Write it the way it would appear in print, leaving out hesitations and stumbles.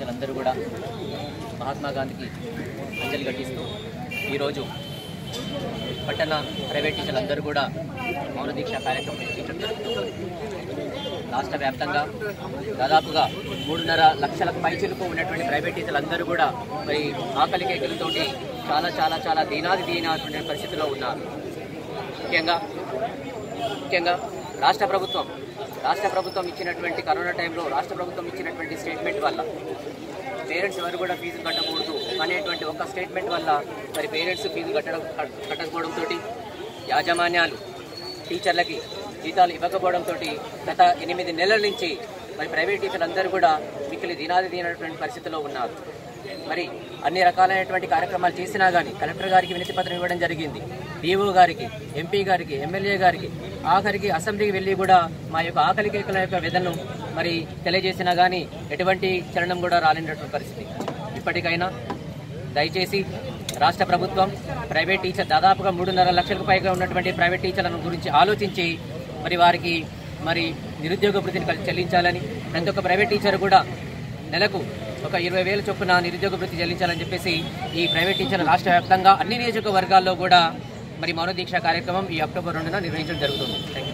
టీచర్లందరూ కూడా మహాత్మా గాంధీకి అంజలి ఘటిస్తూ ఈరోజు పట్టణ ప్రైవేట్ టీచర్లందరూ కూడా మౌన దీక్ష కార్యక్రమం నిర్వహించడం జరుగుతుంది. రాష్ట్ర వ్యాప్తంగా దాదాపుగా 3.5 లక్షల పైచిలుకు ఉన్నటువంటి ప్రైవేట్ టీచర్లందరూ కూడా మరి ఆకలి కేకలతోటి చాలా దీనాటువంటి పరిస్థితిలో ఉన్నారు. ముఖ్యంగా రాష్ట్ర ప్రభుత్వం ఇచ్చినటువంటి కరోనా టైంలో రాష్ట్ర ప్రభుత్వం ఇచ్చినటువంటి స్టేట్మెంట్ వల్ల పేరెంట్స్ ఎవరు కూడా ఫీజు కట్టకూడదు అనేటువంటి ఒక స్టేట్మెంట్ వల్ల మరి పేరెంట్స్ ఫీజు కట్టకపోవడంతో యాజమాన్యాలు టీచర్లకి జీతాలు ఇవ్వకపోవడంతో గత 8 నెలల నుంచి మరి ప్రైవేట్ టీచర్లందరూ కూడా మిక్కిలి దీనటువంటి పరిస్థితిలో ఉన్నారు. మరి అన్ని రకాలైనటువంటి కార్యక్రమాలు చేసినా కానీ కలెక్టర్ గారికి వినతి పత్రం ఇవ్వడం జరిగింది, డిఓ గారికి, ఎంపీ గారికి, ఎమ్మెల్యే గారికి, ఆఖరికి అసెంబ్లీకి వెళ్ళి కూడా మా యొక్క ఆకలి కేకల యొక్క వేదనను మరి తెలియజేసినా కానీ ఎటువంటి చలనం కూడా రాలేనటువంటి పరిస్థితి. ఇప్పటికైనా దయచేసి రాష్ట్ర ప్రభుత్వం ప్రైవేట్ టీచర్ దాదాపుగా 3.5 లక్షలకు పైగా ఉన్నటువంటి ప్రైవేట్ టీచర్లను గురించి ఆలోచించి మరి వారికి మరి నిరుద్యోగ భృతిని చెల్లించాలని, ప్రతి ఒక్క ప్రైవేట్ టీచర్ కూడా నెలకు ఒక 20,000 చొప్పున నిరుద్యోగ భృతి చెల్లించాలని చెప్పేసి ఈ ప్రైవేట్ టీచర్లు రాష్ట్ర వ్యాప్తంగా అన్ని నియోజకవర్గాల్లో కూడా మరి మౌన దీక్ష కార్యక్రమం ఈ అక్టోబర్ 2న నిర్వహించడం జరుగుతుంది. Thank you.